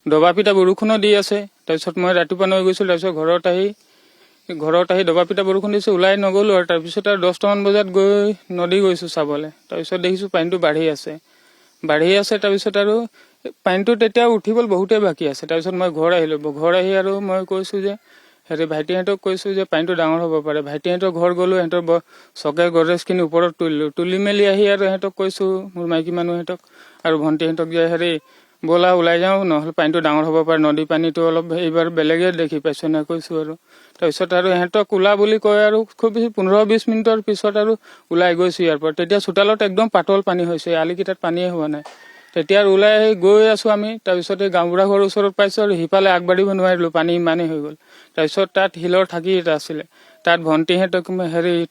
দবা পিটা বৰষুণো দি আছে। তাৰপিছত মই ৰাতিপুৱা নৈ গৈছিলোঁ। তাৰপিছত ঘৰত আহি দবা পিটা বৰষুণ দিছে, ওলাই নগ'লোঁ আৰু। তাৰপিছত আৰু 10টামান বজাত গৈ নদী গৈছোঁ চাবলৈ। তাৰপিছত দেখিছোঁ পানীটো বাঢ়ি আছে। তাৰপিছত আৰু পানীটো তেতিয়া উঠিবলৈ বহুতেই বাকী আছে। তাৰপিছত মই ঘৰ আহিলোঁ। ঘৰ আহি আৰু মই কৈছোঁ যে ভাইটিহঁতক কৈছোঁ যে পানীটো ডাঙৰ হ'ব পাৰে। ভাইটিহঁতৰ ঘৰ গ'লোঁ, সিহঁতৰ চকে গডৰেজখিনি ওপৰত তুলি মেলি আহি আৰু সিহঁতক কৈছোঁ, মোৰ মাইকী মানুহহঁতক আৰু ভণ্টিহঁতক, যে ব'লা ওলাই যাওঁ, নহ'লে পানীটো ডাঙৰ হ'ব পাৰে, নদী পানীটো অলপ এইবাৰ বেলেগে দেখি পাইছোঁ নাই কৈছোঁ আৰু। তাৰপিছত আৰু সিহঁতক ওলা বুলি কয় আৰু খুব বেছি 15-20 মিনিটৰ পিছত আৰু ওলাই গৈছোঁ ইয়াৰ পৰা। তেতিয়া চোতালত একদম পাতল পানী হৈছে, আলিকেইটাত পানীয়ে হোৱা নাই। তেতিয়া আৰু ওলাই গৈ আছোঁ আমি। তাৰপিছত এই গাঁওবুঢ়া ঘৰৰ ওচৰত পাইছোঁ আৰু সিফালে আগবাঢ়িব নোৱাৰিলোঁ, পানী ইমানেই হৈ গ'ল। তাৰপিছত তাত শিলৰ ঠাকি এটা আছিলে, তাত ভণ্টিহঁতক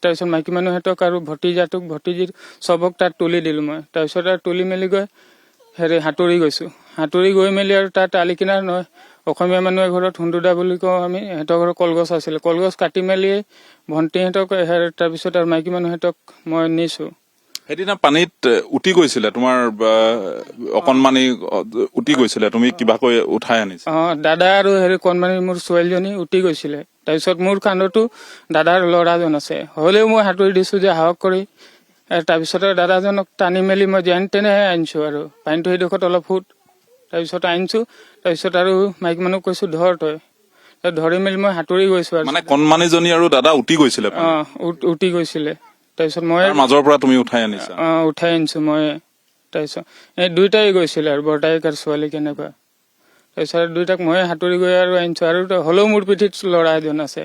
তাৰপিছত মাইকী মানুহহঁতক আৰু ভতিজী চবক তাত তুলি দিলোঁ মই। তাৰপিছত আৰু তুলি মেলি গৈ সাঁতুৰি গৈছোঁ। সাঁতুৰি গৈ মেলি আৰু তাত আলি কিনাৰ অসমীয়া মানুহ ঘৰত হুন্দুদা বুলি কওঁ আমি, সিহঁতৰ ঘৰত কলগছ আছিলে। কলগছ কাটি মেলি ভণ্টিহঁতক তাৰপিছত আৰু মাইকী মানুহহঁতক মই নিছোঁ। সেইদিনা পানীত উটি গৈছিলে, তোমাৰ অকণমানি উটি গৈছিলে, তুমি কিবাকৈ উঠাই আনিছা? দাদা আৰু কণমানি মোৰ ছোৱালীজনী উটি গৈছিলে। তাৰপিছত মোৰ কান্ধতো দাদাৰ ল'ৰাজন আছে, হ'লেও মই সাঁতুৰি দিছোঁ যে সাহস কৰি। তাৰপিছত আৰু দাদাজনক টানি মেলি মই যেন তেনেহে আনিছোঁ আৰু পানীটো সেইডোখৰত অলপ ফুট। তাৰপিছত আনিছোঁ। তাৰপিছত আৰু মাইকী মানুহক কৈছোঁ ধৰ তই, ধৰি মেলি মই সাঁতুৰি গৈছোঁ আৰু। মানে কণমানিজনী আৰু দাদা উটি গৈছিলে? উটি গৈছিলে। তাৰপিছত মই মাজৰ পৰা তুমি উঠাই আনিছা? উঠাই আনিছোঁ মই। তাৰপিছত এই দুইটাই গৈছিলে আৰু বৰ্তায়েক আৰু ছোৱালী কেনেকুৱা। তাৰপিছত দুইটাক মই সাঁতুৰি গৈ আৰু আনিছোঁ। আৰু হ'লেও মোৰ পিঠিত ল'ৰা এজন আছে,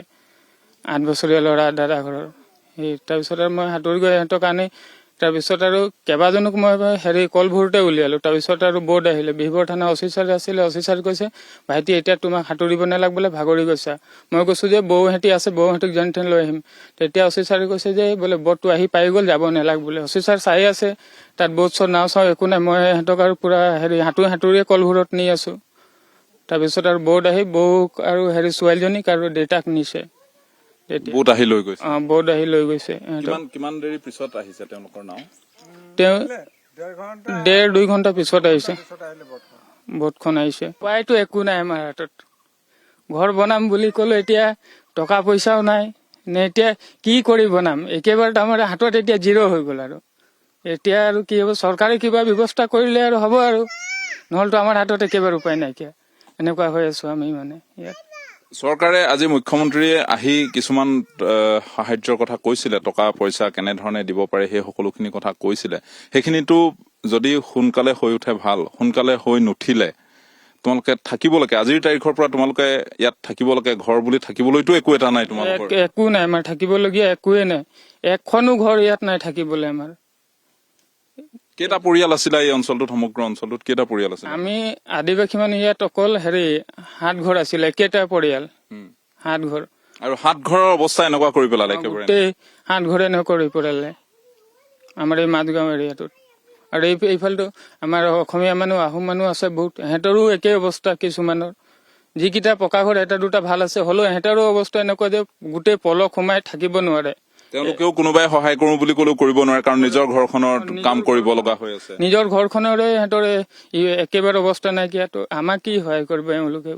8 বছৰীয়া ল'ৰা দাদা ঘৰৰ। তাৰপিছত আৰু মই সাঁতুৰি গৈ সিহঁতক আনি তাৰপিছত আৰু কেইবাজনক মই কলভৰতে উলিয়ালোঁ। তাৰপিছত আৰু বৰ্ড আহিলে, বিহবৰ থানা অফিচাৰ আছিলে। অফিচাৰ কৈছে, ভাইটি এতিয়া তোমাক সাঁতুৰিব নালাগে বোলে, ভাগৰি গৈছা। মই কৈছোঁ যে বৌহঁতি আছে, বৌহঁতক যেন তেন লৈ আহিম। তেতিয়া অফিচাৰে কৈছে যে বোলে বৰ্ডটো আহি পাই গ'ল, যাব নালাগে বোলে। অফিচাৰ চাই আছে তাত, ব'ট চট নাও চাওঁ একো নাই। মই সিহঁতক আৰু পুৰা সাঁতুৰিয়ে কলভৰত নি আছোঁ। তাৰপিছত আৰু বৰ্ড আহি বৌক আৰু ছোৱালীজনীক আৰু দেউতাক নিছে। ব'ট আহি লৈ গৈছে? বৰ্ড আহি লৈ গৈছে। কিমান দেৰি পিছত আহিছে তেওঁলোকৰ নাও? তেওঁ 1.5-2 ঘণ্টা পিছত আহিছে, বৰ্ডখন আহিছে। উপায়তো একো নাই আমাৰ হাতত। ঘৰ বনাম বুলি ক'লো, এতিয়া টকা পইচাও নাই নে, এতিয়া কি কৰি বনাম? একেবাৰে আমাৰ হাতত এতিয়া 0 হৈ গ'ল আৰু। এতিয়া আৰু কি হ'ব, চৰকাৰে কিবা ব্যৱস্থা কৰিলে আৰু হ'ব আৰু, নহ'লেতো আমাৰ হাতত একেবাৰে উপায় নাইকিয়া। এনেকুৱা হৈ আছো আমি মানে ইয়াত। চৰকাৰে আজি মুখ্যমন্ত্ৰীয়ে আহি কিছুমান সাহায্যৰ কথা কৈছিলে, টকা পইচা কেনেধৰণে দিব পাৰে সেই সকলোখিনি কথা কৈছিলে। সেইখিনিতো যদি সোনকালে হৈ উঠে ভাল, সোনকালে হৈ নুঠিলে তোমালোকে থাকিব লাগে। আজিৰ তাৰিখৰ পৰা তোমালোকে ইয়াত থাকিব লাগে, ঘৰ বুলি থাকিবলৈতো একো এটা নাই তোমালোকৰ? একো নাই আমাৰ থাকিবলগীয়া, একোৱে নাই। এখনো ঘৰ ইয়াত নাই থাকিবলৈ আমাৰ। কেইটা পৰিয়াল আছিলে এই অঞ্চলটোত? সমগ্ৰ অঞ্চলটোত কেইটা পৰিয়াল আছিলে? আমি আদিবাসী মানুহ ইয়াত অকল 7 ঘৰ আছিলে, একেটা পৰিয়াল, 7 ঘৰ। আৰু 7 ঘৰৰ অৱস্থা এনেকুৱা কৰি পেলালে? গোটেই 7 ঘৰে এনেকুৱা কৰি পেলালে আমাৰ এই মাজগাঁও এৰিয়াটোত। আৰু এইফালটো আমাৰ অসমীয়া মানুহ, আহোম মানুহ আছে বহুত, সিহঁতৰো একেই অৱস্থা। কিছুমানৰ যিকেইটা পকা ঘৰ এটা দুটা ভাল আছে, হ'লেও সিহঁতৰো অৱস্থা এনেকুৱা যে গোটেই পলস সোমাই থাকিব নোৱাৰে। তেওঁলোকেও কোনোবাই সহায় কৰো বুলি ক'লেও কৰিব নোৱাৰে, কাৰণ নিজৰ ঘৰখনৰ কাম কৰিব লগা হৈ আছে। নিজৰ ঘৰখনৰে সিহঁতৰ একেবাৰে অৱস্থা নাইকিয়া। আমাক কি সহায় কৰিব এওঁলোকে?